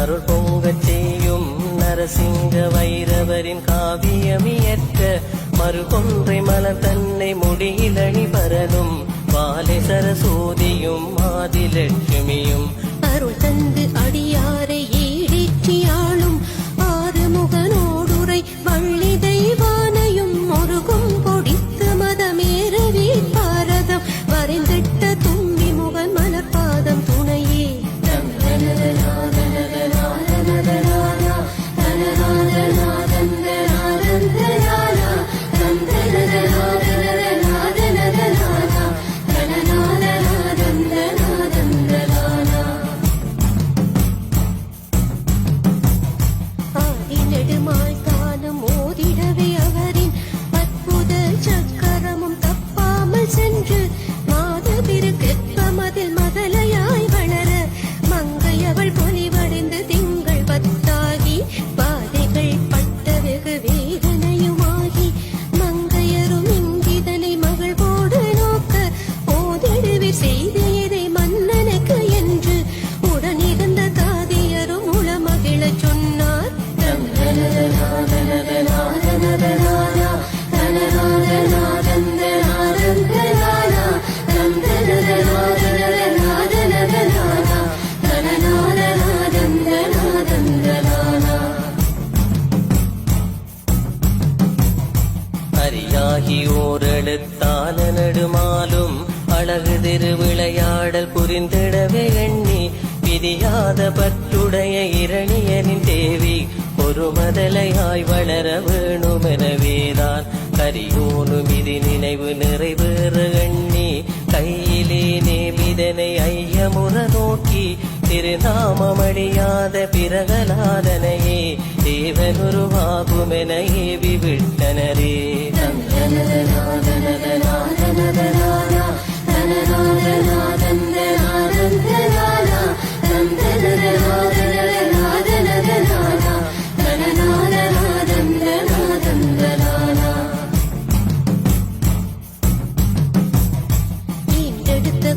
அருள் பொங்கச் செய்யும் நரசிங்க வைரவரின் காவியமியற்ற மறுகொன்றை மலர் தன்னை முடியிலணி பரலும் பாலை சரஸ்வதியும் ஆதிலட்சுமியும் அருள் தந்து அடியாரை ஈடேற்றியாளும் ஆறுமுகனோடுரை வள்ளி தெய்வானையும் முருகும் பொடித்து மதமேறவே பாரதம் வரைந்திட்ட தும்பி முகன் மலர்பாதம் துணையே அரியாகி ஓரெழுத்தான நெடுமாலும் அழகு திருவிளையாடல் புரிந்திடவே எண்ணி பிரியாத பற்றுடைய இரணியனின் தேவி ஒரு மதலையாய் வளர வேணுமெனவேதான் கரியோனும் இது நினைவு நிறைவேற எண்ணி கையிலே நேமிதனை ஐயமுற நோக்கி திருநாமமடியாத பிறகலாதனையே தேவனுருவாகுமென ஏவி விட்டனரே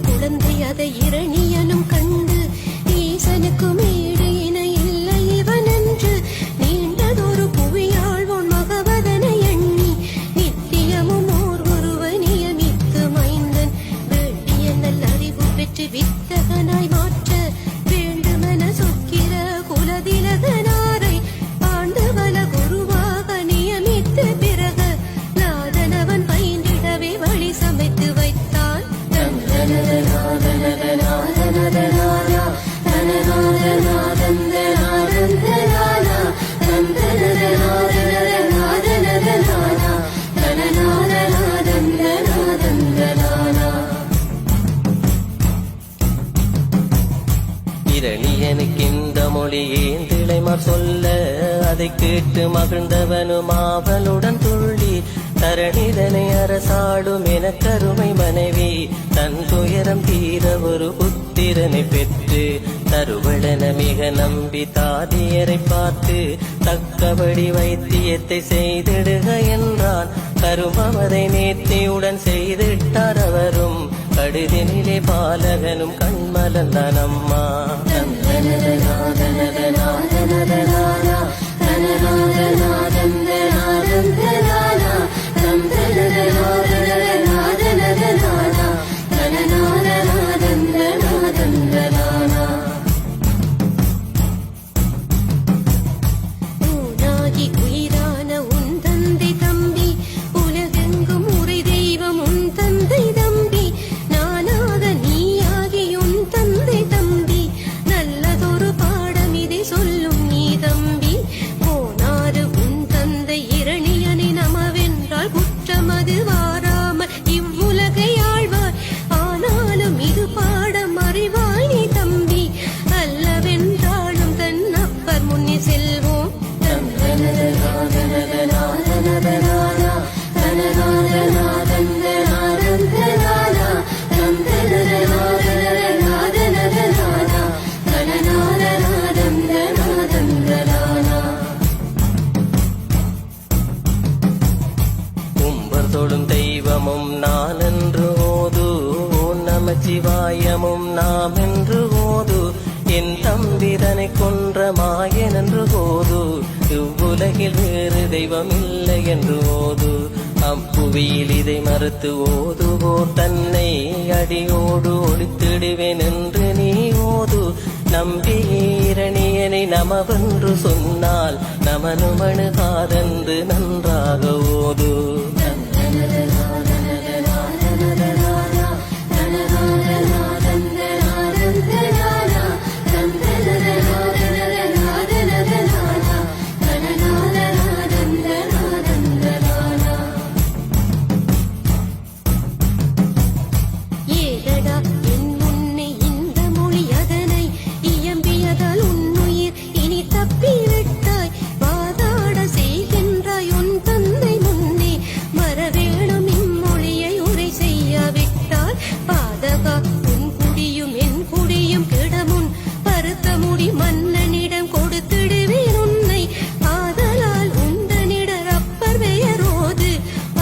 குழந்தை அதை இரணியனும் கண்டு ஈசனுக்கும் ஈடு இணை இல்லை இவன் என்று நீண்டதொரு புவியாழ்வோன் மகவதனை எண்ணி நித்தியமும் ஓர் ஒருவ நியமித்து மைந்தன் வேண்டிய நல்ல அறிவு பெற்று வித்தகனாய் மாற்ற வேண்டுமென சொக்கிர குலதிலகனாரை பாண்டவல குருவாக நியமித்து பிறகு நாதனவன் பயின்றிடவே வழி சமைத்து வைத்தான். இரணியனுக்கு இந்த மொழி ஏந்திழைமார் சொல்ல அதை கேட்டு மகிழ்ந்தவனும் ஆவலுடன் துள்ளி தரணிதனை அரசாடும் என கருமை மனைவி தன் துயரம் தீர ஒரு புத்திரனை பெற்று தருவளன மிக நம்பி தாதியரை பார்த்து தக்கபடி வைத்தியத்தை செய்திடுக என்றான். கருமமதை நேர்த்தியுடன் செய்திட்டார் அவரும் கடுதினிலே பாலகனும் கண்மலந்தான் அம்மா. உயிரான உன் தந்தை தம்பி உலகெங்கும் உரை தெய்வம் உன் தந்தை தம்பி நானாக நீயாகி உன் தந்தை தம்பி நல்லதொரு பாடம் இதை சொல்லும் நீ தம்பி போனாறு உன் தந்தை இரணியனை நமவென்றால் குற்றமது வாராமல் இவ்வுலகை ஆழ்வார் ஆனாலும் இது பாடம் அறிவாய் நீ தம்பி அல்லவென்றாலும் தன் அப்பர் முன்னே செல்வோம். தொழும் தெய்வமும் நான் என்று ஓது ஓ நமச்சிவாயமும் நாம் என்று ஓது என் தம்பிதனை கொன்ற மாயன் என்று போது இவ்வுலகில் வேறு தெய்வம் இல்லை என்று ஓது அப்புவியில் இதை மறுத்து ஓதுவோர் தன்னை அடியோடு ஒழித்திடுவேன் என்று நீ ஓது நம்பியீரணியனை நமவென்று சொன்னால் நமனுமணுகாதென்று நன்றாக ஓது ஏதடா என் முன்னே இந்த மொழி அதனை இயம்பியதால் உன்னுயிர் இனி தப்பிவிட்டாய் வாதாட செய்கின்றாய் உன் தந்தை முன்னே மறவேணும் இம்மொழியை உரை செய்யாவிட்டால் பாதகா உன் குடியும் என் குடியும் கிடமுன் பருத்த முடி மன்னனிடம் கொடுத்திடுவேன் உன்னை ஆதலால் உந்தனிடர் அப்பர் பெயரோது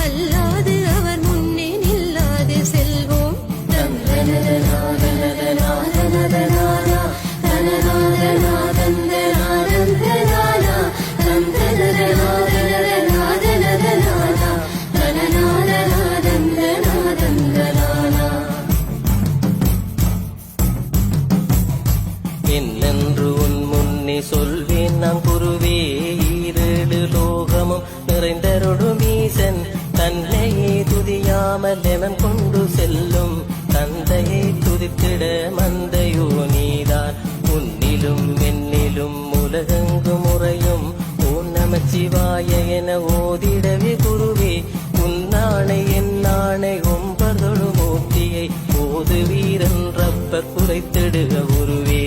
அல்லாது அவர் முன்னே நில்லாது செல்வோம் என்னென்று உன் முன்னே சொல்வேன் நான் குருவே ஈரேழு லோகமும் நிறைந்தருடு மீசன் தன்னையே துதியாமல் எவன் கொண்டு செல்லும் தந்தையை துதித்திட மந்தையோ நீதான் உன்னிலும் என்னிலும் உலகெங்கு முறையும் ஓம் நமச்சிவாய என ஓதிடவே குருவே உன்னானை என்னானை ஒன்பதொழு மூர்த்தியை ஓது வீரன் ரப்பர் குறைத்திடுக குருவே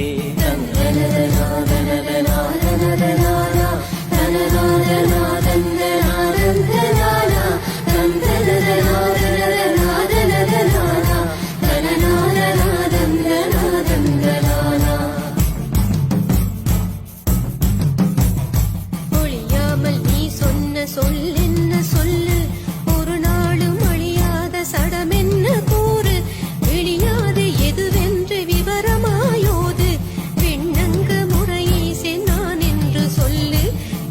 ஒழியாமல் நீ சொன்ன சொல்லென்ன சொல்லு ஒரு நாளும் அழியாத சடமென்ன கூறு வெளியாது எதுவென்று விவரமாயோது பெண்ணங்க முறையை சென்னான் என்று சொல்லு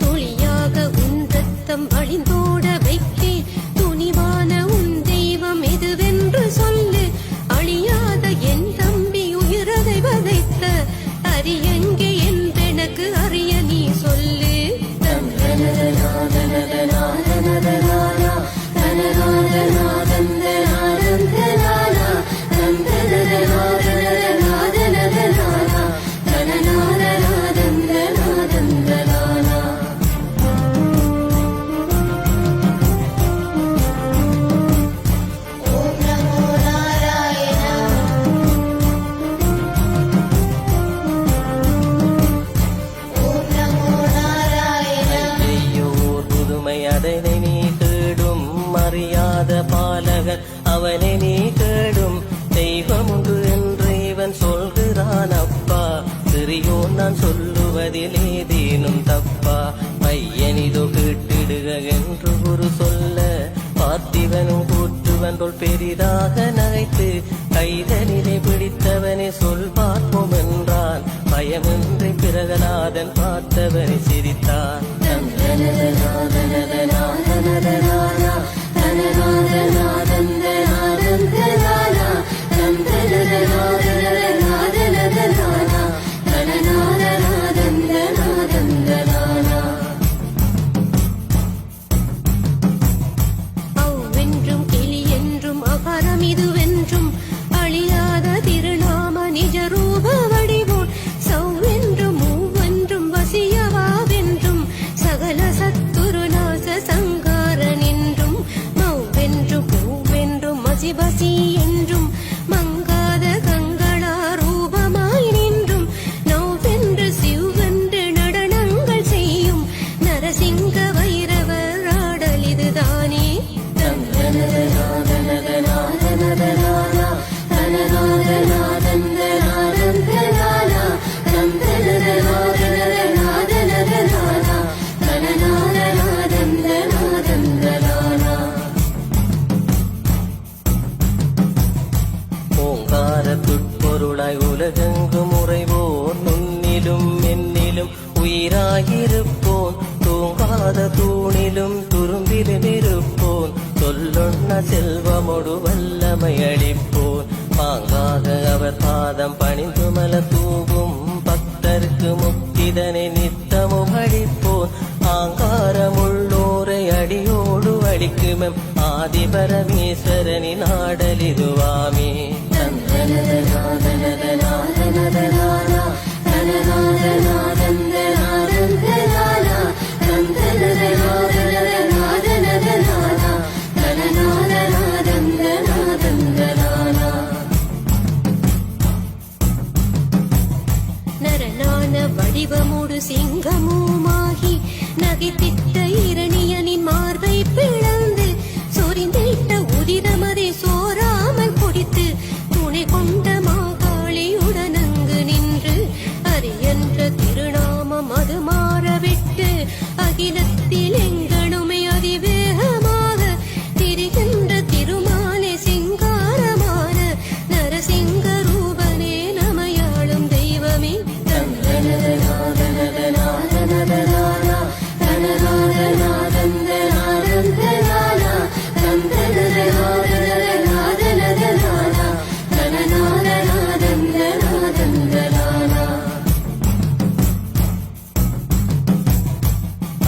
துளியாக உன் ரத்தம் அழிந்தோட வைக்கே துணிவான உன் தெய்வம் எதுவென்று சொல்லு அழியாத என் தம்பி உயிரதை வதைத்த அரியங்கே என்றெனக்கு அறிய நீ சொல்லு ஐயோர் புதுமை அதனை நீ கேடும் அறியாத பாலகன் அவனை நீ கேடும் தெய்வம் உண்டு என்று இவன் சொல்கிறான் அப்பா சிறியோன் நான் சொல்லுவதில் ஏதேனும் தப்பா பையனிதோ கேட்டிடுக என்று குரு சொல்ல பார்த்திவனும் கூற்றுவன் போல் பெரிதாக நகைத்து கைதனிலே பிடித்தவனை சொல் பார்ப்போம் என்றான் பயமின்றி பிரகலாதன் பார்த்தவனை சிரித்தான் அவ்வென்றும் கிளி என்றும் அகரம் இதுவென்றும் அழியாத திருநாம நிஜ ரூப வடிவோன் சௌவென்றும் மூவென்றும் வசியவாவென்றும் சகல சத்துருநாச சங்காரன் என்றும் மௌவென்றும் பூவென்றும் மசிபசி என்றும் மங்காத கங்களா ரூபமாய் நின்றும் நௌவென்று சிவென்று நடனங்கள் செய்யும் நரசிங்க வைரவர் ஆடல் இதுதானே செல்வமொடு வல்லமை அளிப்போர் பாங்காக அவர் பாதம் பணிந்து மலர் தூவும் பக்தருக்கு முக்திதனை நித்தமும் அளிப்போர் ஆங்காரமுள்ளோரை அடியோடு அளிக்குமெம் ஆதிபரமேஸ்வரனின் ஆடலிதுவாமே. நரநான வடிவமோடு சிங்கமுமாகி நகைத்திட்ட இரணியனின் மார்பை பிளந்து சொரிந்திட்ட உதிரமதை சோராமல் குடித்து துணை கொண்ட மாகாளியுடன் அங்கு நின்று அரியன்ற திருநாமம் அது மாறவிட்டு அகிலத்தில் எங்கனுமே அதிவேகமாக திரிகின்ற திருமாலே சிங்காரமான நரசிங்க ரூபனே நமையாளும் தெய்வமே.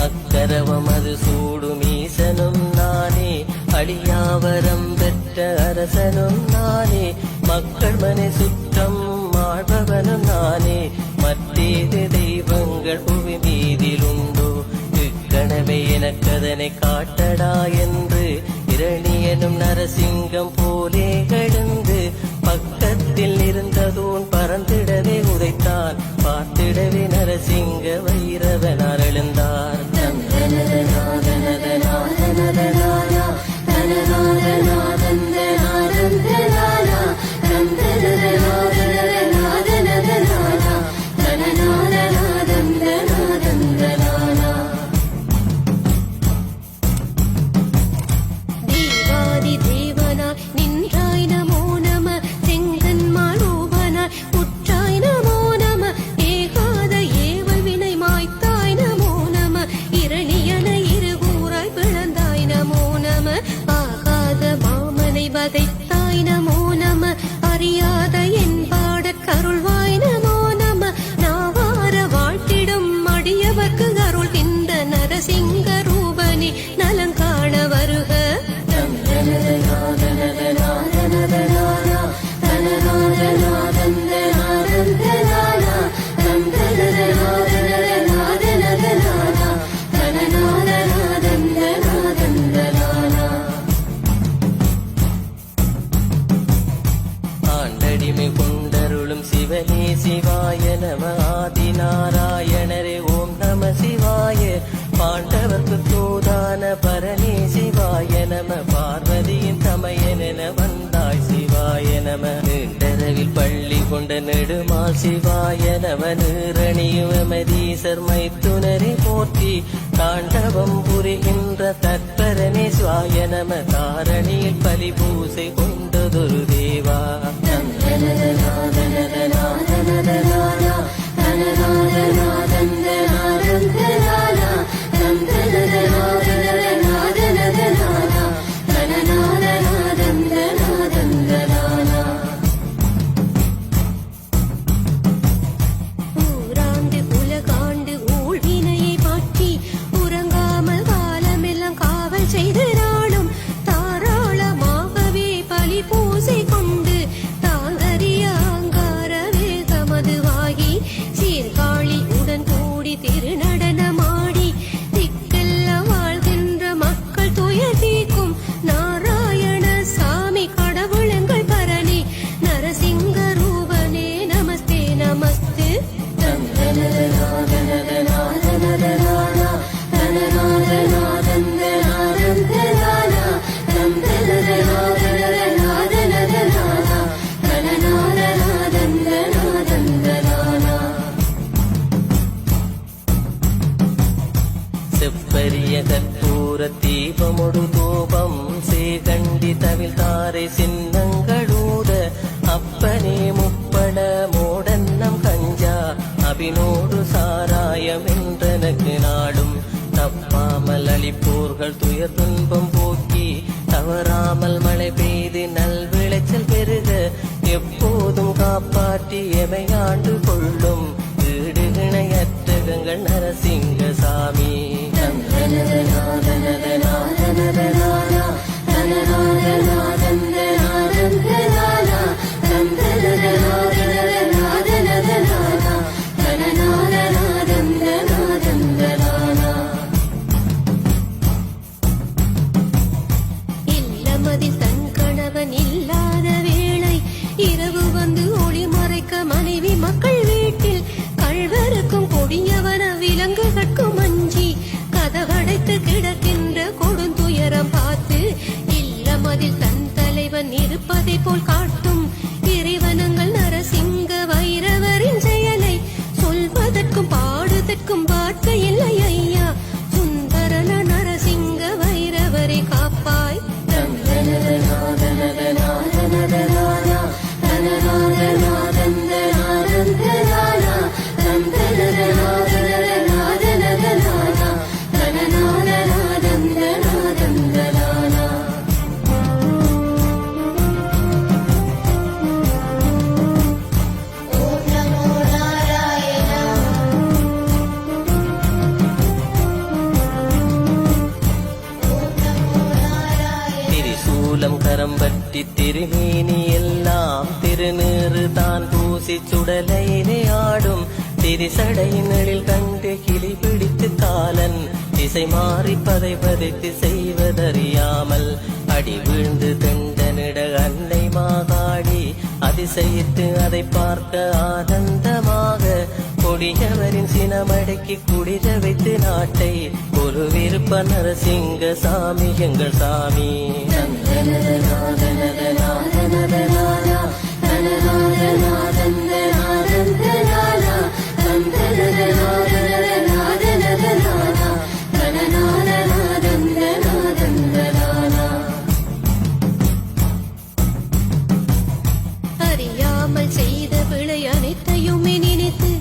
அக்கரவமது சூடும் ஈசனும் நானே அழியாவரம் பெற்ற அரசனும் நானே மக்கள் மனை சுற்றம் ஆழ்பவனும் நானே மற்றேது தெய்வங்கள் புவி மீதிலுண்டோ இக்கணமே எனக்கதனை காட்டடா என்று இரணியனும் நரசிங்கம் போலே எழுந்து பக்கத்தில் இருந்ததோன் பறந்திடவே உதைத்தான் பார்த்திடவே நரசிங்க வைரவனார் எழுந்தார். தேவாதி தேவனாய் நின்றாய் நமோ நம செங்கன்மால் ரூபனாய் உற்றாய் நமோ நம ஏகாத ஏவல் வினை மாய்த்தாய் நமோ நம இரணியன இருகூறாய் பிளந்தாய் நமோ நம ஆகாத மாமனை வதைத்தாய் நமோ நம அறியாத என் பாடற் கருள்வாய் நமோ நம நாவார வாழ்த்திடும் அடியவர்க்கு அருள்கின்ற நரசிங்க ரூபனே நலங்காண வருக. ஆண்டடிமை கொண்டருளும் சிவனே சிவாய நம ஆதிநாராயணரே ஓம் நம சிவாய பாண்டவர்க்கு தூதான பரணே சிவாய நம பார்வதியின் தமையனென வந்தாய் சிவாய நம நீண்டரவில் பள்ளி கொண்ட நெடுமால் சிவாய நம நீரணியுமதீசர் மைத்துனரை போற்றி தாண்டவம் புரிகின்ற தற்பரனே சிவாய நம தாரணியில் பலி பூசை கொண்டதொரு தேவா. ஊராண்டு உலகாண்டு ஊழ்வினையை மாற்றி உறங்காமல் காலமெல்லாம் காவல் செய்து நாளும் தாராளமாகவே பலி பூசை கொண்டு தாங்கறிய அங்கார வேகமதுவாகி சீர்காழி உடன் கூடி திருநடனமாடி திக்கெல்லாம் வாழ்கின்ற மக்கள் துயர் தீர்க்கும் நாராயண சாமி கடவுளங்கள் பரணி நரசிங்க ரூபனே நமஸ்தே நமஸ்தே. செப்பரிய கற்பூர தீபமொடு தூபம் சேகண்டி தவில் தாரை சின்னங்களூத அப்பனே முப்பட மோடன்னம் கஞ்சா அபினோடு சாராயம் என்றனக்கு நாடும் தப்பாமல் அளிப்போர்கள் துயர் துன்பம் போக்கி தவறாமல் மழை பெய்து நல் விளைச்சல் பெருக எப்போதும் காப்பாற்றி எமையாண்டு கொள்ளும் வீடு இணையற்றகங்கள் நரசிங்க சாமி. இல்லமதில் தன் கணவன் இல்லாத வேளை இரவு வந்து ஒளி மறைக்க மனைவி மக்கள் வீட்டில் கள்வருக்கும் கொடியவன விலங்குகட்கும் அஞ்சி கதவடைத்து கிடக்கின்ற கொடுந்துயரம் பார்த்து இல்லமதில் தன் தலைவன் இருப்பதை போல் காட்டும் இறைவனங்கள் நரசிங்க வைரவரின் செயலை சொல்வதற்கும் பாடுதற்கும் வார்த்தை இல்லை ஐயா. சுந்தரன நரசிங்க வைரவரை காப்பாய். திரிசூலம் கரம் பற்றி திருமேனி எல்லாம் திருநீறு தான் பூசி சுடலையிலே ஆடும் திரிசடையினில் கண்டு கிளி பிடித்து காலன் திசை மாறி பதை பதைத்து செய்வதறியாமல் அடி வீழ்ந்து தெண்டனிட அன்னை மாகாடி அதிசயித்து அதை பார்க்க ஆனந்தமாக கொடியவரின் சினமடக்கி குடிர வைத்து நாட்டை ஒரு விருப்ப நரசிங்க சாமி எங்கள் சாமி. அறியாமல் செய்த பிழை அனைத்தையுமே நினைத்து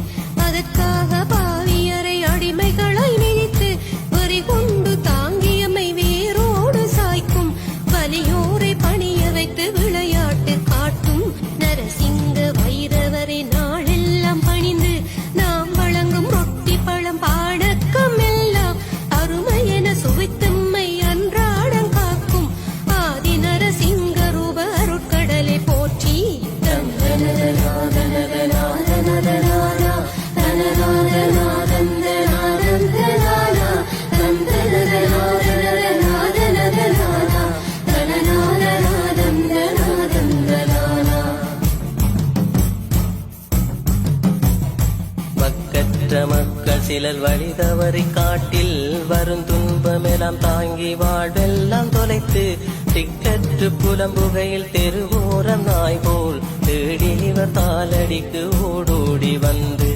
அதற்காக பாவியரை அடிமைகளை நினைத்து வரி கொண்டு தாங்கியமை வேரோடு சாய்க்கும் வலியோரை பணிய வைத்து விளையாட்டு காட்டும் நரசிங்க வைரவரை நாளெல்லாம் பணிந்து நாம் வழங்கும் ரொட்டி பழம் பாடக்கம் எல்லாம் அருமை என சுவைத்தம்மை அன்றாடம் காக்கும் ஆதி நரசிங்க ரூப அருட்கடலை போற்றி. மக்கற்ற மக்கள் சிலர் வழி தவறி காட்டில் வரும் துன்பமெல்லாம் தாங்கி வாழ்வெல்லாம் தொலைத்து திக்கற்று புலம்புகையில் தெருவோரம் நாய் போல் தேடி இவர் தாளடிக்கு ஓடோடி வந்து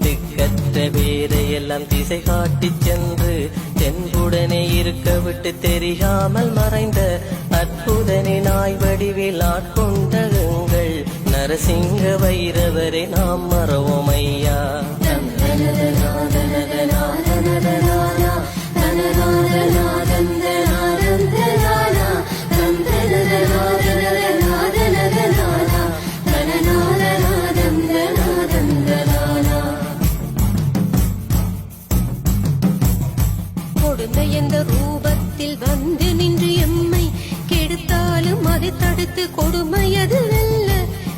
திக்கற்ற பேரையெல்லாம் திசை காட்டிச் சென்று தென்புடனே இருக்க விட்டு தெரியாமல் மறைந்த அற்புதனை நாய் வடிவில் ஆட்கொண்ட எங்கள் நரசிங்க வைரவரை நாம் மறவோம் ஐயா. கொடுமை என்ற ரூபத்தில் வந்து நின்று எம்மை கெடுத்தாலும் அதை தடுத்து கொடுமை அது வெல்ல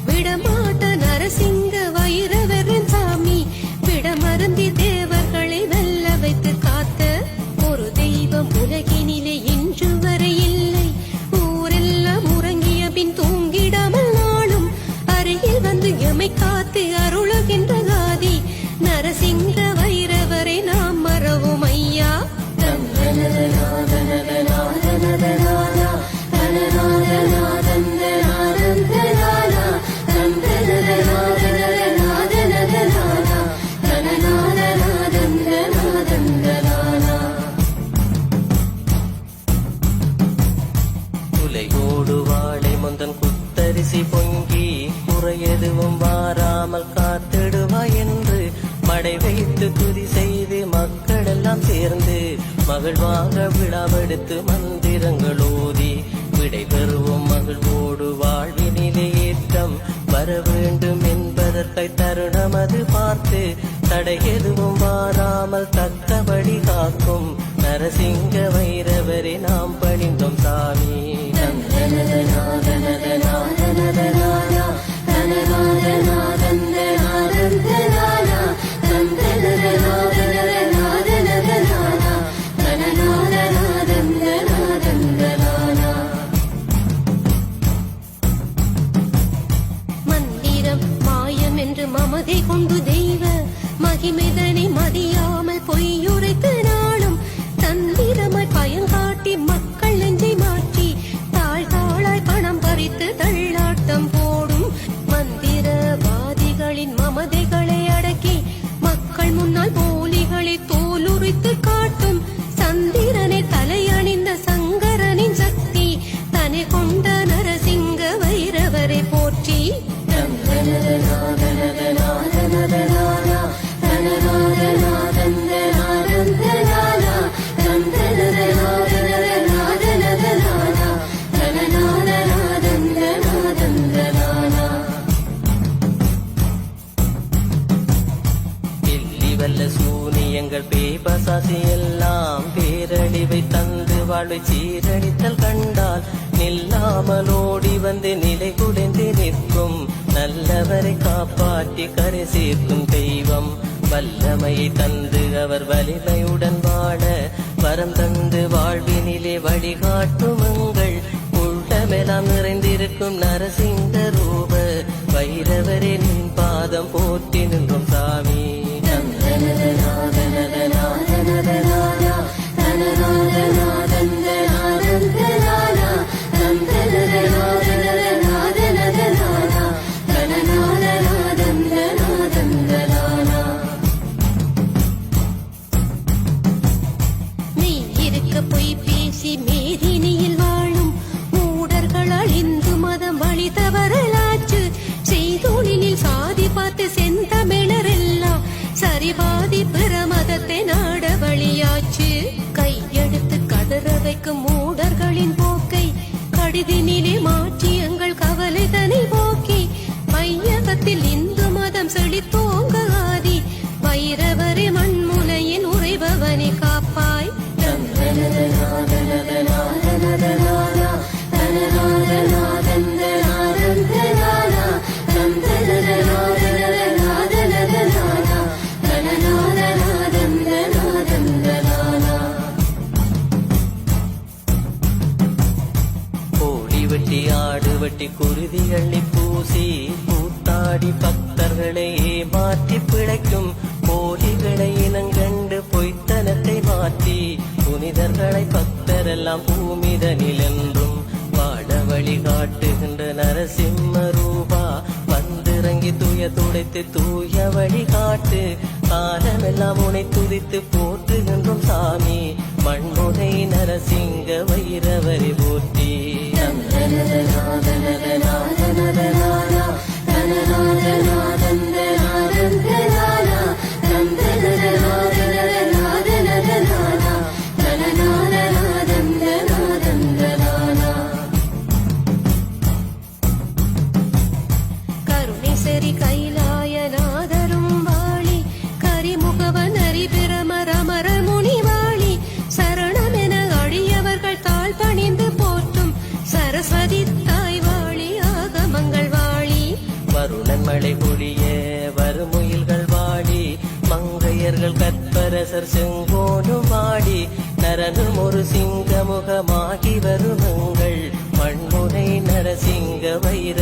விடமாட்ட நரசிங்க வைரவரின் சாமி விடமருந்தி தேவர்களை வெல்ல வைத்து காத்த ஒரு தெய்வம் உலகினிலே இன்று வரை இல்லை. ஊரெல்லாம் உறங்கிய பின் தூங்கிடாமல் நாளும் அருகில் வந்து எமை காத்து அருளுகின்ற காதி நரசிங்க வைரவரை நாம் மறவோம் ஐயா. உலையோடு வாழை முந்தன் குத்தரிசி பொங்கி குறையெதுவும் வாராமல் காத்திடுவாய் என்று மடை வைத்து துதி செய்து மக்களெல்லாம் சேர்ந்து மகிழ்வாக விழாவெடுத்து மந்திரங்கள் ஓதி விடைபெறுவோம் மகிழ்வோடு வாழ்வினிலே ஏற்றம் வர வேண்டும் என்பதற்கை தருணம் அது பார்த்து தடை எதுவும் வாராமல் தக்கபடி காக்கும் நரசிங்க வைரவரை நாம் பணிந்தோம் சாமி. மந்திரம் மாயம் என்று மமதை கொண்டு தெய்வ மகிமைதனை மதியாமல் பொய்யுரைத்து நாளும் தந்திரமாய் பயங்காட்டி மக்கள் நெஞ்சை மாற்றி தாழ் தாழாய் பணம் பறித்து தள்ளாட்டம் போடும் மந்திரவாதிகளின் மமதைகளை அடக்கி மக்கள் முன்னால் போலிகளை தோலுரித்து காட்டும் சந்திரனை தலையணிந்த சங்கரனின் சக்தி தனை கொண்ட நரசிங்க வைரவரை போற்றி. வல்ல சூனியங்கள் பேபசாசி எல்லாம் பேரழிவை தந்து வாழ்வை சீரழித்தல் கண்டால் நில்லாமல் ஓடி வந்து நிலை குடைந்து நிற்கும் நல்லவரை காப்பாற்றி கரை சேர்க்கும் தெய்வம். வல்லமையை தந்து அவர் வலிமையுடன் வாழ வரம் தந்து வாழ்வினிலே வழிகாட்டுமங்கள் உள்ளமெல்லாம் நிறைந்திருக்கும் நரசிங்க ரூப வைரவரே நின் பாதம் போற்றி நின்றோம் சாமி. மெய் இருக்க பொய் பேசி மேதினியில் வாழும் மூடர்களால் இந்து மதம் வழி தவறலாச்சு செய்தொழிலில் சாதி பார்த்து செந்தமிழரெல்லாம் சரிபாதி பிற மதத்தை நாட வழியாச்சு. கையெடுத்து கதற வைக்கும் மூடர்களின் போக்கை கடிதினிலே மாற்றி எங்கள் கவலை தனி போக்கி மையகத்தில் இந்து மதம் செழித்தோங்க ஆதி வைரவரே மண்முனையின் உறைபவனை காப்பாய். வெட்டி ஆடு வெட்டி குருதி அள்ளி பூசி பூத்தாடி பக்தர்களை ஏமாற்றி பிழைக்கும் போலிகளை இனங்கண்டு பொய்த்தனத்தை மாற்றி புனிதர்களை பக்தரெல்லாம் பூமிதனில் என்றும் வாழ வழி காட்டுகின்ற நரசிம்ம ரூபா வந்திறங்கி தூய துடைத்து தூய வழி காட்டு காலமெல்லாம் உனை துதித்து போற்றுகின்றோம் சாமி. மண்முனை நரசிங்க வைரவரை போற்றி. கருணேசரி கைலாயநாதரும் வாழி கரிமுகவன் அரிபிரமரமர முனிவாளி சரணமென அழியவர்கள் தாழ் பணிந்து போற்றும் சரஸ்வதி தாய் வாழி ஆகமங்கள் வாழி. வருணன் மழை பொழிய வருமுயில்கள் வாடி மங்கையர்கள் கற்பரசர் செங்கோனும் வாடி நரனும் ஒரு சிங்கமுகமாகி வருமங்கள் மண்முனை நரசிங்க வைர